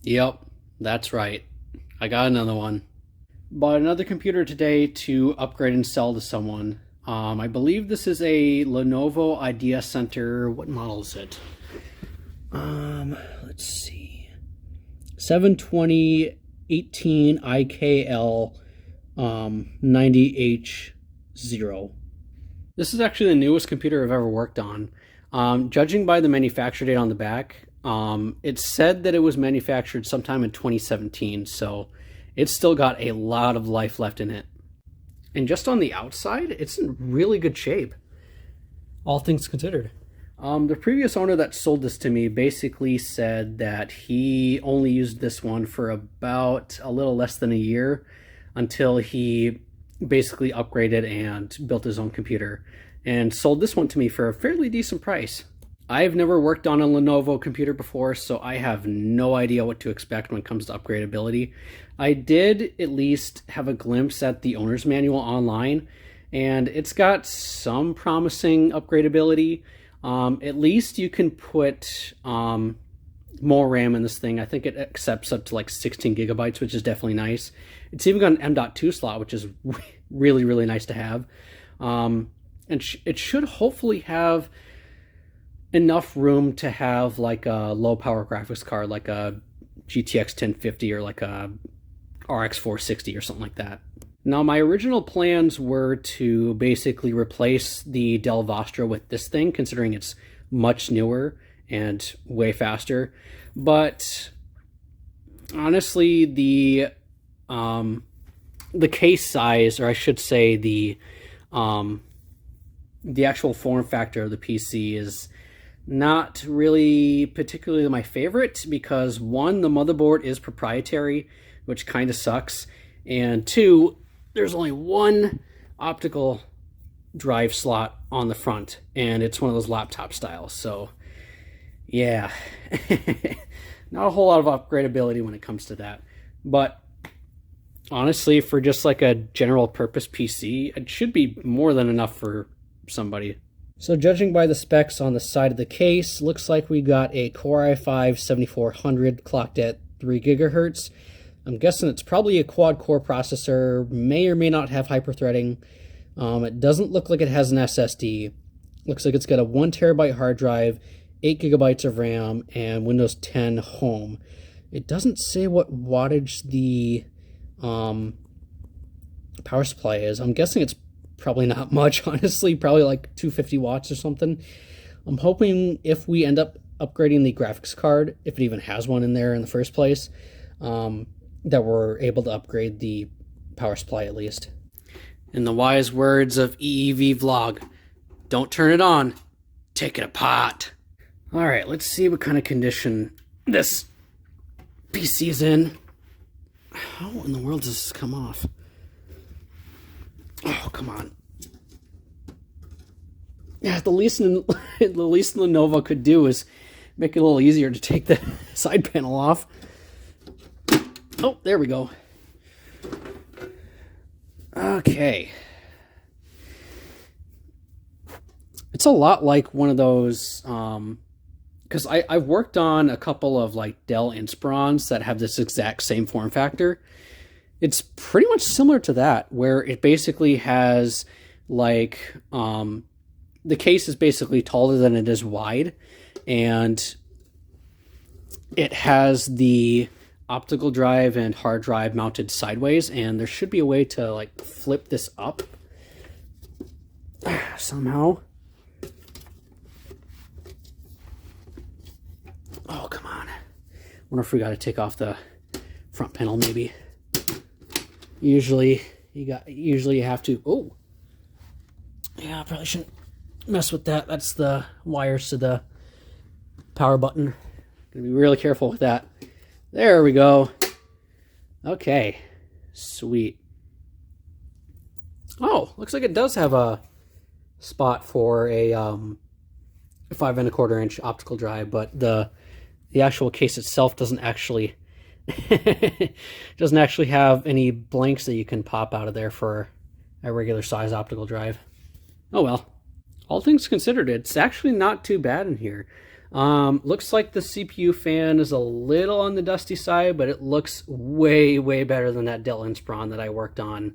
Yep, that's right. I got another one. Bought another computer today to upgrade and sell to someone. I believe this is a Lenovo IdeaCentre. What model is it? Let's see. 720 18 IKL 90H0. This is actually the newest computer I've ever worked on. Judging by the manufacture date on the back, it said that it was manufactured sometime in 2017, so it's still got a lot of life left in it. And just on the outside, it's in really good shape, all things considered. The previous owner that sold this to me basically said that he only used this one for about a little less than a year until he basically upgraded and built his own computer, and sold this one to me for a fairly decent price. I've never worked on a Lenovo computer before, so I have no idea what to expect when it comes to upgradability. I did at least have a glimpse at the owner's manual online, and it's got some promising upgradability. At least you can put more RAM in this thing. I think it accepts up to like 16 gigabytes, which is definitely nice. It's even got an M.2 slot, which is really, really nice to have. And it should hopefully have enough room to have like a low power graphics card, like a GTX 1050 or like a RX 460 or something like that. Now, my original plans were to basically replace the Dell Vostra with this thing, considering it's much newer and way faster. But honestly, the case size, or I should say the actual form factor of the PC is not really particularly my favorite, because one, the motherboard is proprietary, which kind of sucks, and two, there's only one optical drive slot on the front, and it's one of those laptop styles. So yeah, not a whole lot of upgradability when it comes to that. But honestly, for just like a general purpose PC, it should be more than enough for somebody. So judging by the specs on the side of the case, looks like we got a Core i5-7400 clocked at 3 gigahertz. I'm guessing it's probably a quad-core processor, may or may not have hyperthreading. It doesn't look like it has an SSD. Looks like it's got a 1 terabyte hard drive, 8 gigabytes of RAM, and Windows 10 Home. It doesn't say what wattage the power supply is. I'm guessing it's probably not much, honestly, probably like 250 watts or something. I'm hoping if we end up upgrading the graphics card, if it even has one in there in the first place, that we're able to upgrade the power supply at least. In the wise words of EEV Vlog, don't turn it on, take it apart. All right, let's see what kind of condition this PC is in. How in the world does this come off? Oh, come on. Yeah, the least Lenovo could do is make it a little easier to take the side panel off. Oh, there we go. Okay. It's a lot like one of those, because I've worked on a couple of like Dell Inspirons that have this exact same form factor. It's pretty much similar to that, where it basically has like, the case is basically taller than it is wide, and it has the optical drive and hard drive mounted sideways, and there should be a way to like flip this up somehow. Oh, come on. Wonder if we got to take off the front panel maybe. Usually you have to. Oh, yeah, I probably shouldn't mess with that. That's the wires to the power button. Gonna be really careful with that. There we go. Okay, sweet. Oh, looks like it does have a spot for a 5 1/4 inch optical drive, but the actual case itself doesn't actually have any blanks that you can pop out of there for a regular size optical drive. Oh well. All things considered, it's actually not too bad in here. Looks like the CPU fan is a little on the dusty side, but it looks way, way better than that Dell Inspiron that I worked on.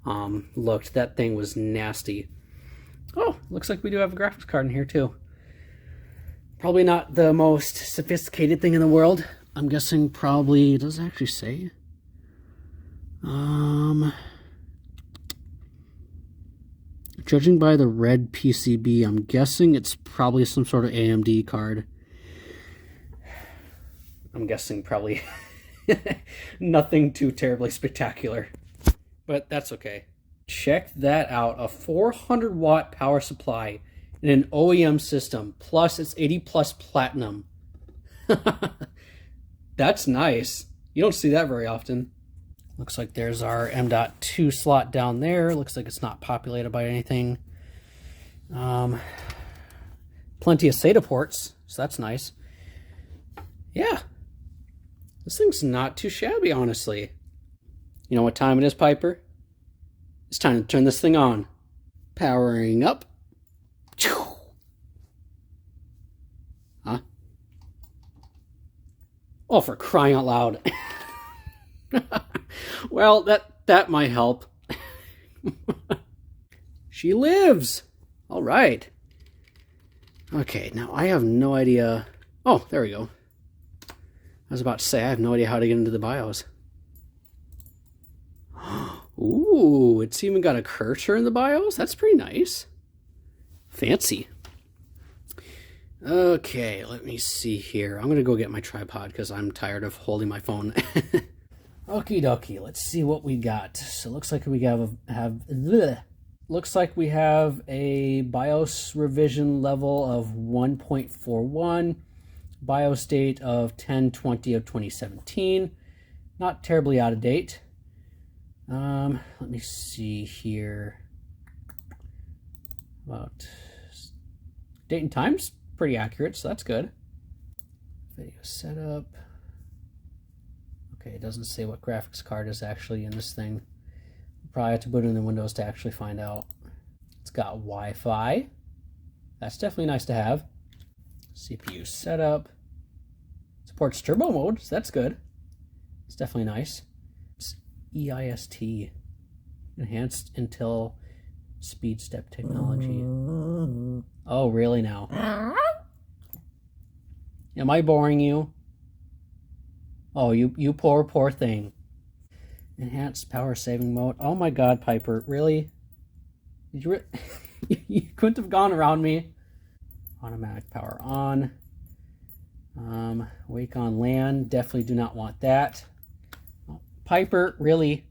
That thing was nasty. Oh, looks like we do have a graphics card in here too. Probably not the most sophisticated thing in the world. I'm guessing probably, does it actually say? Judging by the red PCB, I'm guessing it's probably some sort of AMD card. I'm guessing probably nothing too terribly spectacular, but that's okay. Check that out, a 400 watt power supply in an OEM system, plus it's 80 plus platinum. That's nice. You don't see that very often. Looks like there's our M.2 slot down there. Looks like it's not populated by anything. Plenty of SATA ports, so that's nice. Yeah, this thing's not too shabby, honestly. You know what time it is, Piper? It's time to turn this thing on. Powering up. Huh? Oh, for crying out loud. Well, that might help. She lives! All right. Okay, now I have no idea. Oh, there we go. I was about to say, I have no idea how to get into the BIOS. Ooh, it's even got a cursor in the BIOS? That's pretty nice. Fancy. Okay, let me see here. I'm going to go get my tripod because I'm tired of holding my phone. Okie dokie, let's see what we got. So it looks like we have a BIOS revision level of 1.41, BIOS date of 10/20 of 2017. Not terribly out of date. Let me see here. About date and time's pretty accurate, so that's good. Video setup. Okay, it doesn't say what graphics card is actually in this thing. Probably have to boot in the Windows to actually find out. It's got Wi-Fi. That's definitely nice to have. CPU setup. Supports turbo mode, so that's good. It's definitely nice. It's EIST, Enhanced Intel Speed Step Technology. Oh, really now? Am I boring you? Oh, you poor thing. Enhanced power saving mode. Oh my god, Piper, really? Did you you couldn't have gone around me. Automatic power on. Wake on LAN. Definitely do not want that. Oh, Piper, really?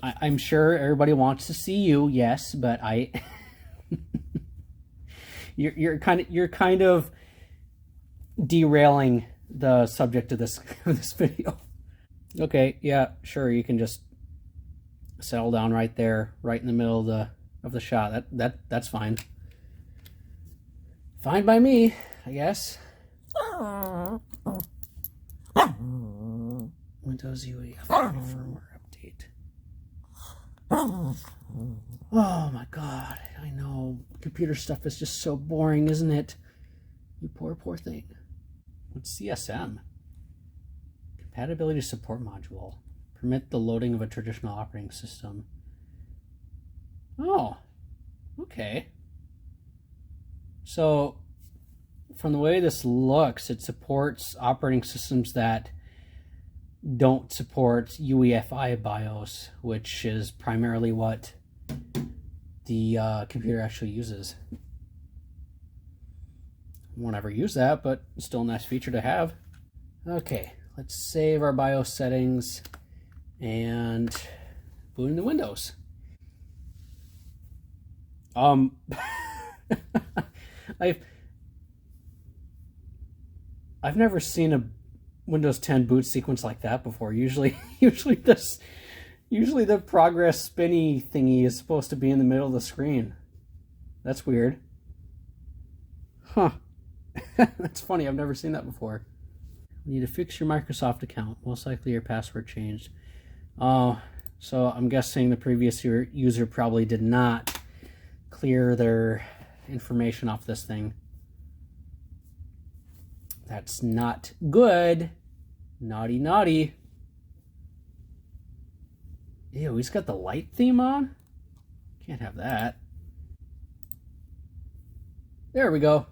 I'm sure everybody wants to see you, yes, but you're kind of derailing the subject of this video. Okay, yeah, sure, you can just settle down right there, right in the middle of the shot. That's fine. Fine by me, I guess. Windows UE firmware update. Oh my god, I know. Computer stuff is just so boring, isn't it? You poor thing. What's CSM? Compatibility support module. Permit the loading of a traditional operating system. Oh, okay. So, from the way this looks, it supports operating systems that don't support UEFI BIOS, which is primarily what the computer actually uses. Won't ever use that, but still a nice feature to have. Okay, let's save our BIOS settings and boot into Windows. I've never seen a Windows 10 boot sequence like that before. Usually the progress spinny thingy is supposed to be in the middle of the screen. That's weird. Huh. That's funny. I've never seen that before. You need to fix your Microsoft account. Most likely your password changed. Oh, so I'm guessing the previous user probably did not clear their information off this thing. That's not good. Naughty, naughty. Ew, he's got the light theme on? Can't have that. There we go.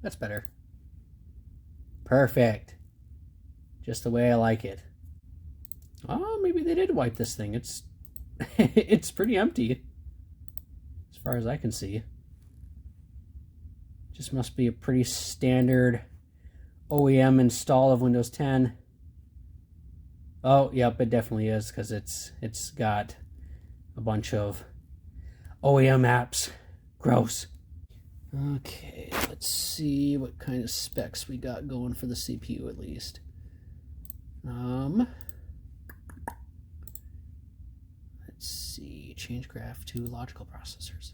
That's better. Perfect. Just the way I like it. Oh, maybe they did wipe this thing. It's it's pretty empty as far as I can see. Just must be a pretty standard OEM install of Windows 10. Oh, yep, it definitely is, because it's got a bunch of OEM apps. Gross. Okay, let's see what kind of specs we got going for the CPU at least. Let's see, change graph to logical processors.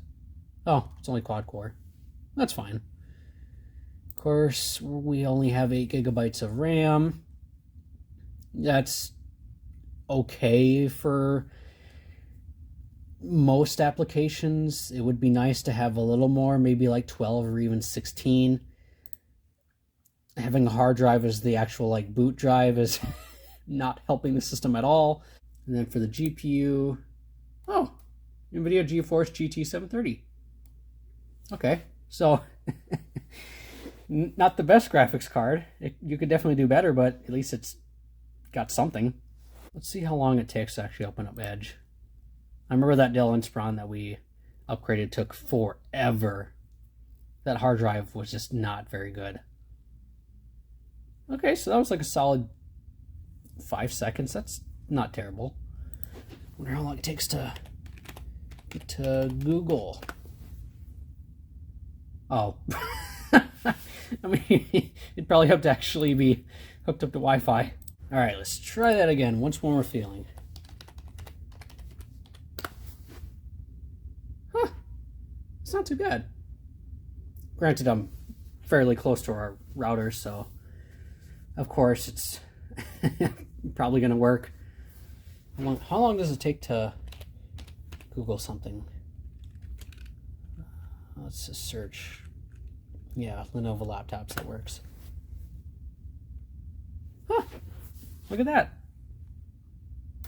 Oh, it's only quad core. That's fine. Of course, we only have 8 gigabytes of RAM. That's okay for most applications. It would be nice to have a little more, maybe like 12 or even 16. Having a hard drive as the actual like boot drive is not helping the system at all. And then for the GPU, oh, NVIDIA GeForce GT 730. Okay, so not the best graphics card. You could definitely do better, but at least it's got something. Let's see how long it takes to actually open up Edge. I remember that Dell Inspiron that we upgraded took forever. That hard drive was just not very good. Okay, so that was like a solid 5 seconds. That's not terrible. Wonder how long it takes to get to Google. Oh. I mean, it'd probably have to actually be hooked up to Wi-Fi. All right, let's try that again once more feeling. Huh, it's not too bad. Granted, I'm fairly close to our router, so of course it's probably gonna work. How long does it take to Google something? Let's just search. Yeah, Lenovo laptops, that works. Huh. Look at that.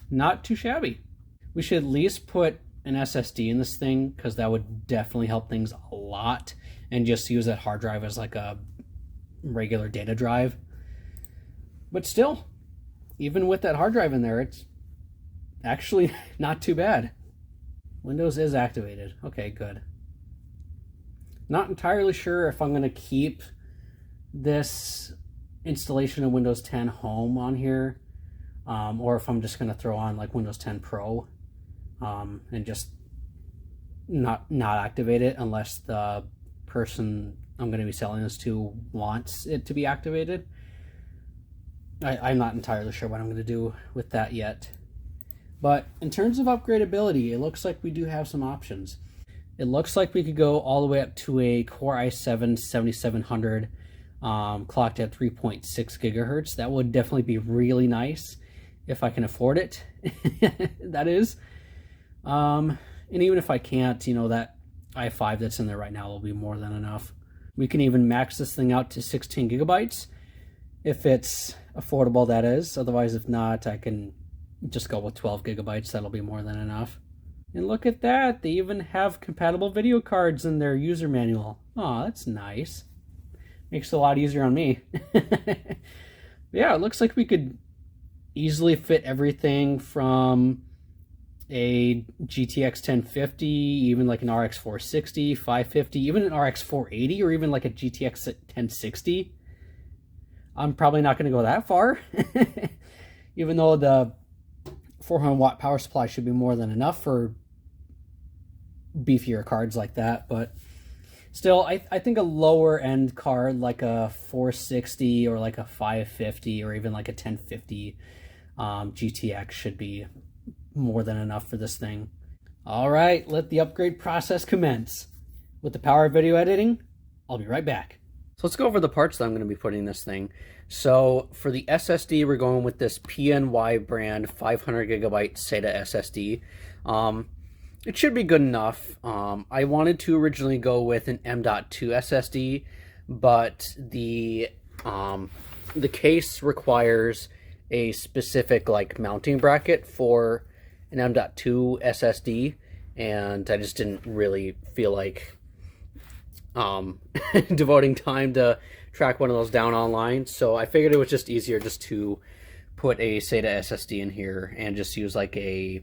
Not too shabby. We should at least put an SSD in this thing, because that would definitely help things a lot, and just use that hard drive as like a regular data drive. But still, even with that hard drive in there, it's actually not too bad. Windows is activated. Okay, good. Not entirely sure if I'm going to keep this installation of Windows 10 Home on here, or if I'm just going to throw on like Windows 10 Pro and just not activate it unless the person I'm going to be selling this to wants it to be activated. I'm not entirely sure what I'm going to do with that yet. But in terms of upgradability, it looks like we do have some options. It looks like we could go all the way up to a Core i7 7700 clocked at 3.6 gigahertz. That would definitely be really nice if I can afford it. That is. And even if I can't, you know, that i5 that's in there right now will be more than enough. We can even max this thing out to 16 gigabytes if it's affordable, that is. Otherwise, if not, I can just go with 12 gigabytes. That'll be more than enough. And look at that, they even have compatible video cards in their user manual. Oh, that's nice. Makes it a lot easier on me. Yeah, it looks like we could easily fit everything from a GTX 1050, even like an RX 460, 550, even an RX 480, or even like a GTX 1060. I'm probably not going to go that far, even though the 400 watt power supply should be more than enough for beefier cards like that. But still, I think a lower end card like a 460 or like a 550 or even like a 1050 GTX should be more than enough for this thing. All right, let the upgrade process commence. With the power of video editing, I'll be right back. So let's go over the parts that I'm going to be putting in this thing. So for the SSD, we're going with this PNY brand 500 gigabyte SATA SSD. It should be good enough. I wanted to originally go with an M.2 SSD, but the case requires a specific like mounting bracket for an M.2 SSD, and I just didn't really feel like devoting time to track one of those down online. So I figured it was just easier just to put a SATA SSD in here and just use like a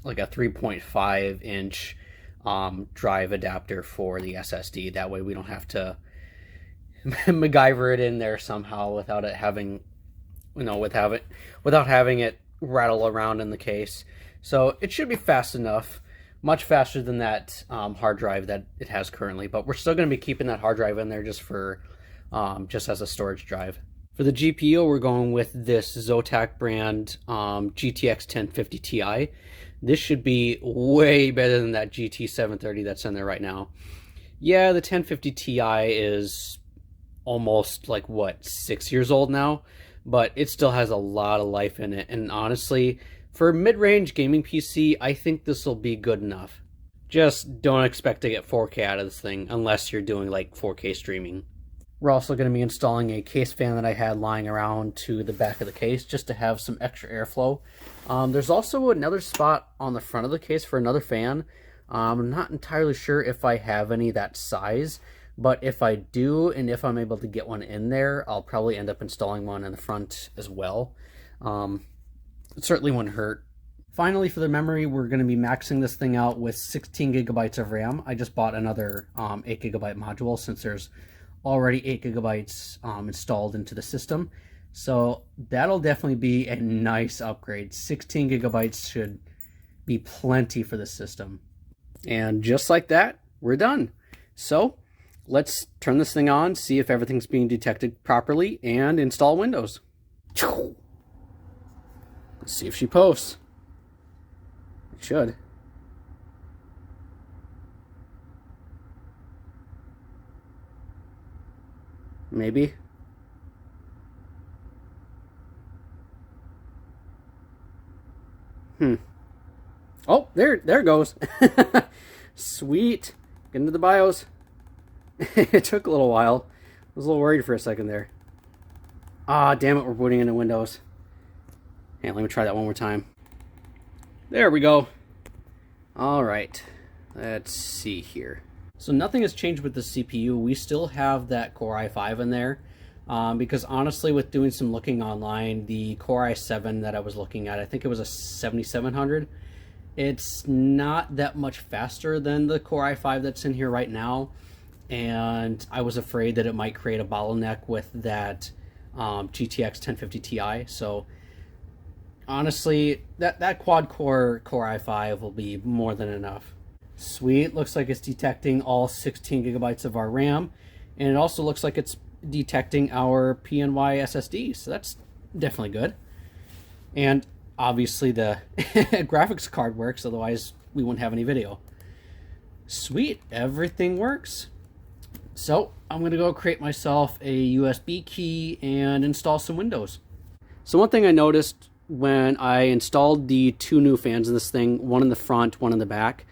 3.5 inch drive adapter for the SSD. That way we don't have to MacGyver it in there somehow without it having, without having it rattle around in the case. So it should be fast enough, much faster than that hard drive that it has currently. But we're still going to be keeping that hard drive in there just for just as a storage drive. For the GPU, we're going with this Zotac brand GTX 1050 Ti. This should be way better than that GT 730 that's in there right now. Yeah, the 1050 Ti is almost like, what, 6 years old now? But it still has a lot of life in it. And honestly, for a mid-range gaming PC, I think this will be good enough. Just don't expect to get 4K out of this thing unless you're doing like 4K streaming. We're also going to be installing a case fan that I had lying around to the back of the case just to have some extra airflow. There's also another spot on the front of the case for another fan. I'm not entirely sure if I have any that size, but if I do and if I'm able to get one in there, I'll probably end up installing one in the front as well. It certainly wouldn't hurt. Finally, for the memory, we're going to be maxing this thing out with 16 gigabytes of RAM. I just bought another 8 gigabyte module since there's already 8 gigabytes installed into the system. So that'll definitely be a nice upgrade. 16 gigabytes should be plenty for the system. And just like that, we're done. So let's turn this thing on, see if everything's being detected properly, and install Windows. Let's see if she posts. It should. Maybe. Oh, there it goes. Sweet. Get into the BIOS. It took a little while. I was a little worried for a second there. Ah, damn it, we're booting into Windows. Hey, let me try that one more time. There we go. All right. Let's see here. So nothing has changed with the CPU. We still have that Core i5 in there. Because honestly, with doing some looking online, the Core i7 that I was looking at, I think it was a 7700. It's not that much faster than the Core i5 that's in here right now. And I was afraid that it might create a bottleneck with that GTX 1050 Ti. So honestly, that quad-core Core i5 will be more than enough. Sweet, looks like it's detecting all 16 gigabytes of our RAM. And it also looks like it's detecting our PNY SSD, so that's definitely good. And obviously the graphics card works, otherwise we wouldn't have any video. Sweet, everything works. So I'm going to go create myself a USB key and install some Windows. So one thing I noticed when I installed the two new fans in this thing, one in the front, one in the back,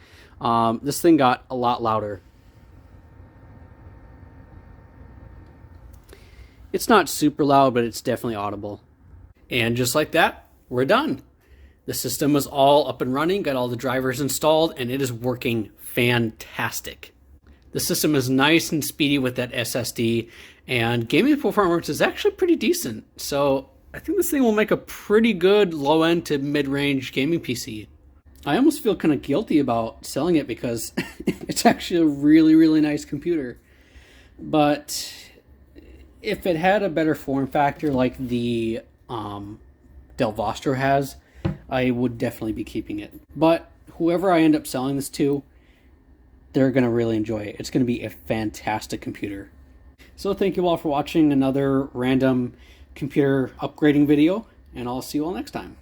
this thing got a lot louder. It's not super loud, but it's definitely audible. And just like that, we're done. The system is all up and running, got all the drivers installed, and it is working fantastic. The system is nice and speedy with that SSD, and gaming performance is actually pretty decent. So I think this thing will make a pretty good low-end to mid-range gaming PC. I almost feel kind of guilty about selling it because it's actually a really, really nice computer. But if it had a better form factor like the Del Vostro has, I would definitely be keeping it. But whoever I end up selling this to, they're going to really enjoy it. It's going to be a fantastic computer. So thank you all for watching another random computer upgrading video, and I'll see you all next time.